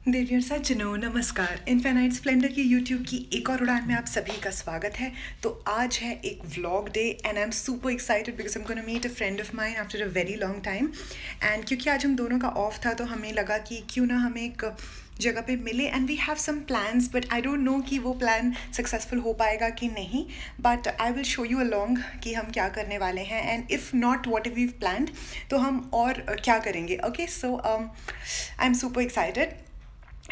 देवियों सज्जनों नमस्कार। इनफिनाइट स्प्लेंडर की यूट्यूब की एक और उड़ान में आप सभी का स्वागत है। तो आज है एक vlog day and I am super excited because I am gonna meet a friend of mine after a very long time. And क्योंकि आज हम दोनों का ऑफ था तो हमें लगा कि क्यों ना हम एक जगह पे मिले and we have some plans but I don't know कि वो प्लान सक्सेसफुल हो पाएगा कि नहीं, but I will show you along कि हम क्या करने वाले हैं and if not what we planned तो हम और क्या करेंगे। Okay so I am super excited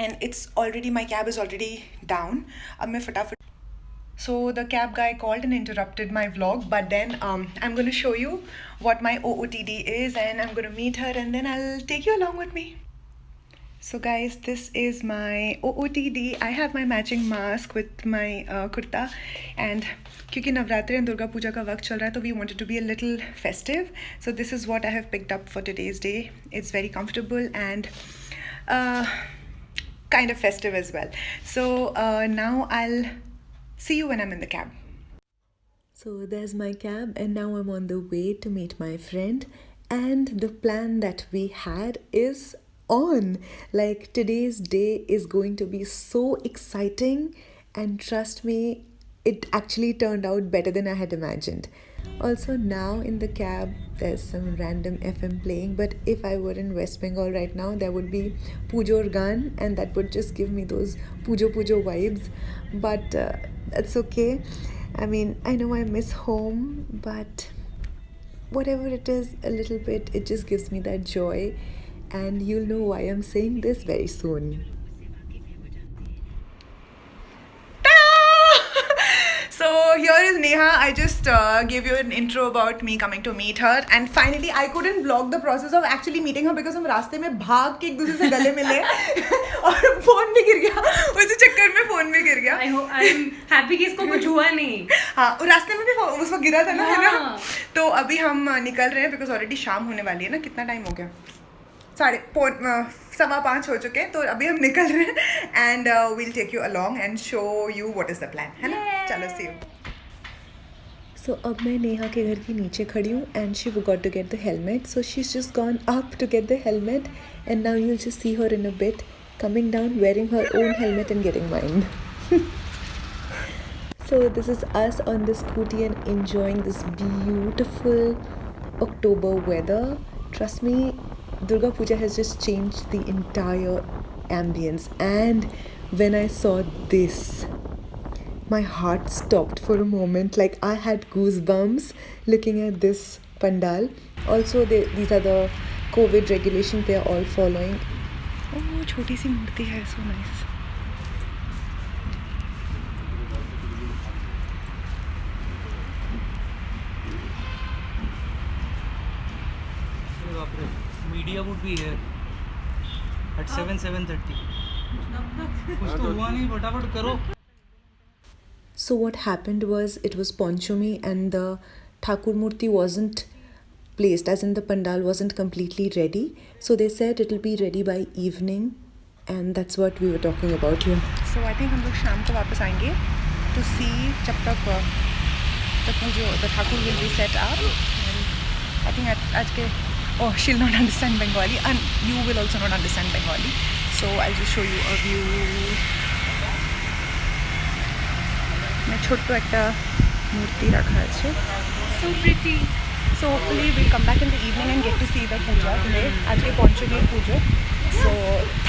and it's already, my cab is already down. अब मैं फटाफट So the cab guy called and interrupted my vlog, but then I'm going to show you what my OOTD is and I'm going to meet her and then I'll take you along with me. So guys, this is my OOTD. I have my matching mask with my kurta and क्योंकि Navratri and Durga Puja का वक्त चल रहा है तो we wanted to be a little festive. So this is what I have picked up for today's day. It's very comfortable and kind of festive as well. So now I'll see you when I'm in the cab. So there's my cab and now I'm on the way to meet my friend, and the plan that we had is on. Like, today's day is going to be so exciting, and trust me, it actually turned out better than I had imagined. Also, now in the cab there's some random FM playing, but if I were in West Bengal right now there would be Pujo Gan and that would just give me those Pujo vibes, but that's okay. I mean, I know I miss home, but whatever it is, a little bit, it just gives me that joy, and you'll know why I'm saying this very soon. So here is Neha. I just gave you an intro about me coming to meet her and finally I couldn't vlog the process of actually meeting her because हम रास्ते में भाग के एक दूसरे से गले मिले और फोन भी गिर गया, उसी चक्कर में फोन भी गिर गया। I am happy कि इसको कुछ हुआ नहीं। हाँ, रास्ते में भी उस वक्त गिरा था ना, है ना। हाँ। तो अभी हम निकल रहे हैं बिकॉज ऑलरेडी शाम होने वाली है ना। कितना टाइम हो गया? 5:15 हो चुके हैं। तो अभी हम निकल रहे हैं and we'll take you along and show you what is the plan, है ना। चलो सी यू। So अब मैं नेहा के घर के नीचे खड़ी हूँ and she forgot to get the helmet, so she's just gone up to get the helmet and now you'll just see her in a bit coming down wearing her own helmet and getting mine. So this is us on the scooty and enjoying this beautiful October weather. Trust me, Durga Puja has just changed the entire ambience, and when I saw this, my heart stopped for a moment. Like, I had goosebumps looking at this pandal. Also, these are the COVID regulations they are all following. Oh, छोटी सी मूर्ति है, so nice. Media would be here at 7:30. कुछ तो हुआ नहीं, फटाफट करो। So what happened was, it was Panchami and the Thakur Murti wasn't placed, as in the pandal wasn't completely ready. So they said it'll be ready by evening, and that's what we were talking about here. So I think हम लोग शाम को वापस आएंगे to see जब तक जो the Thakur will be set up. I think आज के she'll not understand Bengali and you will also not understand Bengali. So I'll just show you a view. मैं ছোট্ট একটা মূর্তি রাখা আছে। So pretty. So hopefully we'll come back in the evening and get to see the puja today. आज के पंचमी puja. So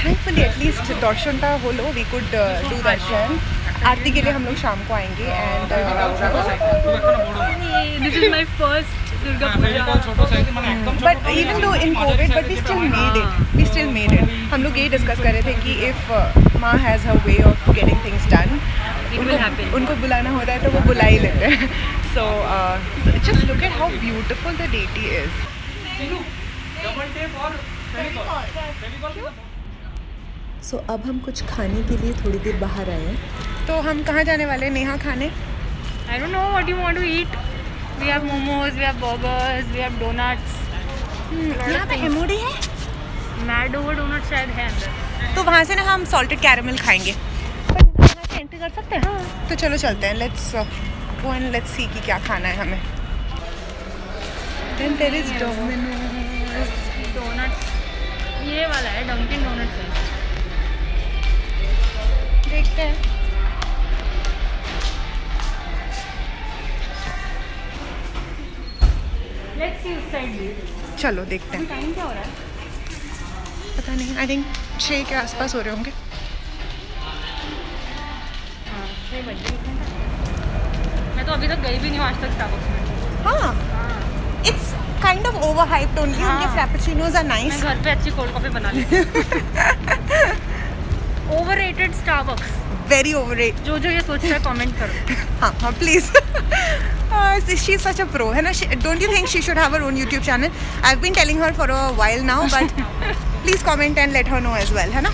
thankfully at least दर्शनটা হলো, we could do darshan. आरती के लिए हम लोग शाम को आएंगे and This is my first Durga Puja. but even though in COVID but we still made it. We still made it. हम लोग यही डिस्कस कर रहे थे कि if माँ has her way of getting things done, It will happen. उनको बुलाना होता है तो वो बुला ही लेते हैं। So just look at how beautiful the deity is. So अब हम कुछ खाने के लिए थोड़ी देर बाहर आए हैं। तो हम कहाँ जाने वाले हैं नेहा खाने? I don't know what you want to eat. We have momos, we have burgers, we have donuts. यहाँ पे MOD है? Mad over donuts शायद है अंदर। तो वहाँ से ना हम सॉल्टेड कैरेमल खाएंगे। पर यहाँ से एंट्री कर सकते हैं? तो चलो चलते हैं। Let's go and let's see कि क्या खाना है हमें। Then there is Domino's. Donut ये वाला है डंकिन डोनट्स है। चलो देखते हैं. टाइम क्या हो रहा है? पता नहीं, आई थिंक 6 के आसपास हो रहे होंगे. हाँ 6 बज गए. मैं तो अभी तक गई भी नहीं हूँ आज तक स्टारबक्स में. हाँ, हाँ it's kind of over hyped only. हाँ. उनके फ्रैपेचिनोज आर मैं नाइस. घर पे अच्छी कोल्ड कॉफी बना लेती हूँ. Overrated Starbucks. Very overrated. जो ये सोच रहा है कमेंट करो. हाँ हाँ please. She is such a pro है ना. Don't you think she should have her own YouTube channel? I have been telling her for a while now, but please comment and let her know as well, है ना.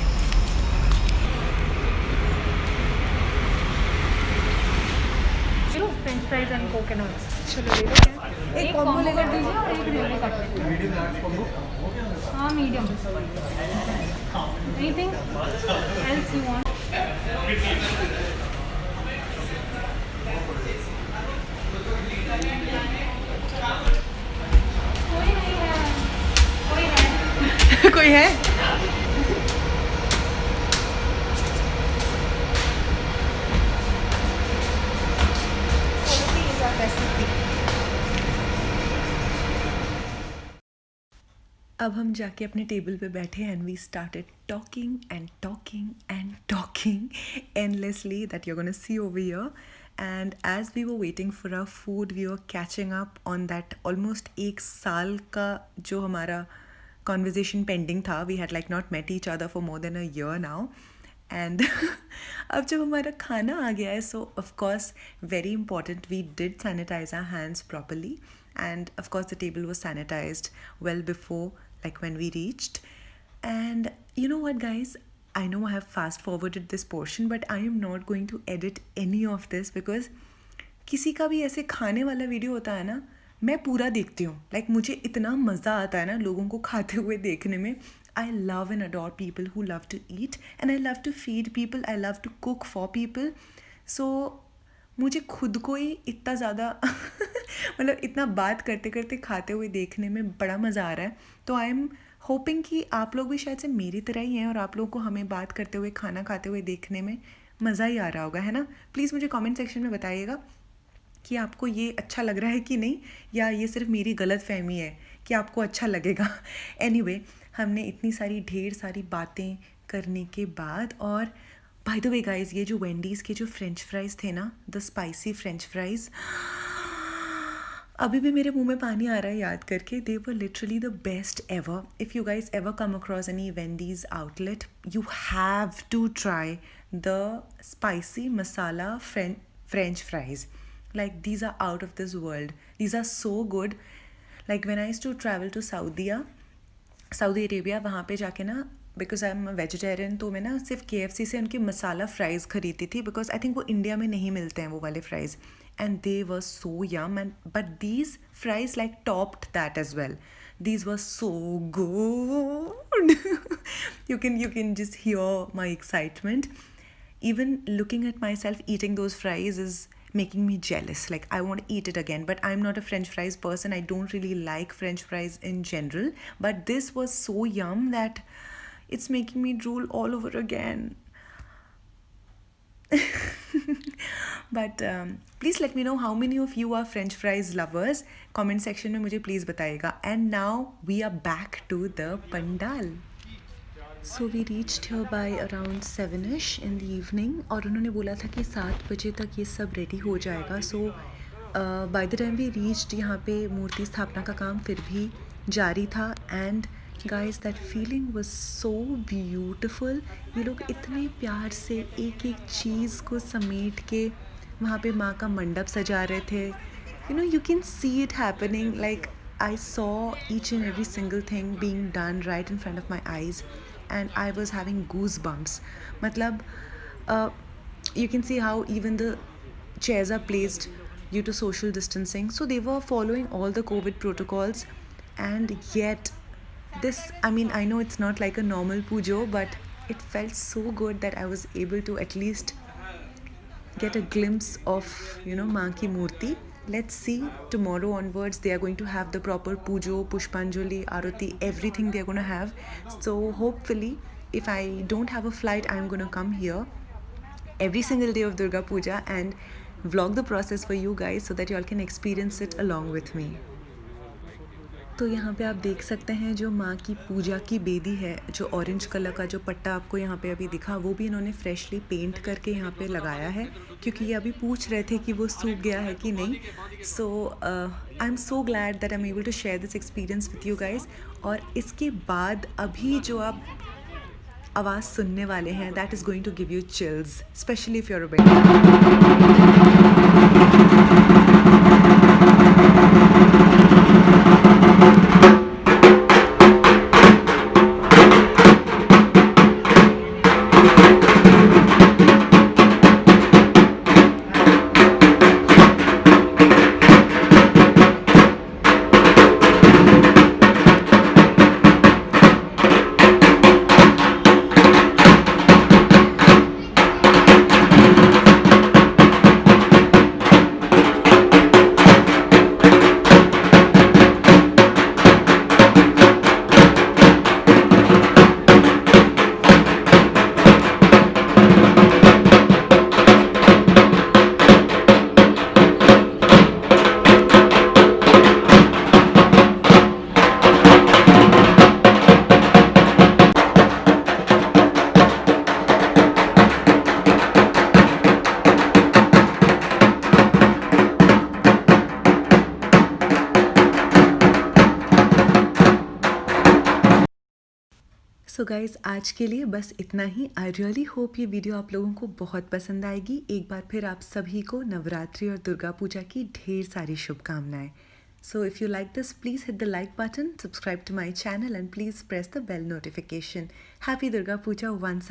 French fries and coconut. चलो ले लो. क्या एक combo ले दीजिए और एक रेलवे कट. हाँ medium. Anything else you want? कोई है? अब हम जाके अपने टेबल पे बैठे and we started talking and talking and talking endlessly that you're gonna see over here. And as we were waiting for our food, we were catching up on that almost 1 साल का जो हमारा conversation pending था. We had like not met each other for more than a year now. And अब जब हमारा खाना आ गया है, so of course very important, we did sanitize our hands properly. And of course the table was sanitized well before, like when we reached. And you know what guys, I know I have fast forwarded this portion, but I am not going to edit any of this because किसी का भी ऐसे खाने वाला video होता है ना, मैं पूरा देखती हूँ. लाइक मुझे इतना मज़ा आता है ना लोगों को खाते हुए देखने में. I love and adore people who love to eat, and I love to feed people. I love to cook for people. So मुझे खुद को ही इतना ज़्यादा मतलब इतना बात करते करते खाते हुए देखने में बड़ा मज़ा आ रहा है. तो आई एम होपिंग कि आप लोग भी शायद से मेरी तरह ही हैं और आप लोगों को हमें बात करते हुए खाना खाते हुए देखने में मज़ा ही आ रहा होगा, है ना. प्लीज़ मुझे कमेंट सेक्शन में बताइएगा कि आपको ये अच्छा लग रहा है कि नहीं, या ये सिर्फ मेरी गलत फहमी है कि आपको अच्छा लगेगा. एनीवे, हमने इतनी सारी ढेर सारी बातें करने के बाद, और बाय द वे गाइस, ये जो वेंडीज़ के जो फ्रेंच फ्राइज़ थे ना, द स्पाइसी फ्रेंच फ्राइज़, अभी भी मेरे मुंह में पानी आ रहा है याद करके. They are literally the best ever. If you guys ever come across any Wendy's outlet, you have to try the spicy masala french fries. Like these are out of this world. These are so good. Like when I used to travel to Saudi Arabia, वहाँ पे जाके ना, because I'm a vegetarian, तो मैं ना सिर्फ KFC से उनके मसाला फ्राइज़ खरीदती थी, because I think वो इंडिया में नहीं मिलते हैं वो वाले fries. And they were so yum, but these fries like topped that as well. These were so good. You can just hear my excitement. Even looking at myself eating those fries is making me jealous. Like I want to eat it again, but I'm not a French fries person. I don't really like French fries in general, but this was so yum that it's making me drool all over again. But please let me know how many of you are French fries lovers. Comment section में मुझे please बताइएगा. And now we are back to the pandal. So we reached here by around 7ish in the evening, और उन्होंने बोला था कि 7 बजे तक ये सब रेडी हो जाएगा. So by the time we reached, यहाँ पे मूर्ति स्थापना का काम फिर भी जारी था. And guys, that feeling was so beautiful. ये लोग इतने प्यार से एक एक चीज़ को समेट के वहाँ पे माँ का मंडप सजा रहे थे. You know, you can see it happening. Like I saw each and every single thing being done right in front of my eyes, and I was having goosebumps. Matlab, you can see how even the chairs are placed due to social distancing. So they were following all the COVID protocols, and yet this, I mean, I know it's not like a normal pujo, but it felt so good that I was able to at least get a glimpse of, you know, Maa ki Murti. Let's see, tomorrow onwards they are going to have the proper pujo, pushpanjali, arati, everything they are going to have. So hopefully, if I don't have a flight, I'm going to come here every single day of Durga Puja and vlog the process for you guys so that you all can experience it along with me. तो यहाँ पे आप देख सकते हैं जो माँ की पूजा की बेदी है, जो ऑरेंज कलर का जो पट्टा आपको यहाँ पे अभी दिखा, वो भी इन्होंने फ्रेशली पेंट करके यहाँ पे लगाया है, क्योंकि ये अभी पूछ रहे थे कि वो सूख गया है कि नहीं. So I am so glad that I am able to share this experience with you guys. और इसके बाद अभी जो आप आवाज़ सुनने वाले हैं, that is going to give you chills, specially if you are a baby. So guys, आज के लिए बस इतना ही. आई रियली होप ये वीडियो आप लोगों को बहुत पसंद आएगी. एक बार फिर आप सभी को नवरात्रि और दुर्गा पूजा की ढेर सारी शुभकामनाएं. So if you like this, please hit the like button, subscribe to my channel and please press the bell notification. Happy Durga Puja once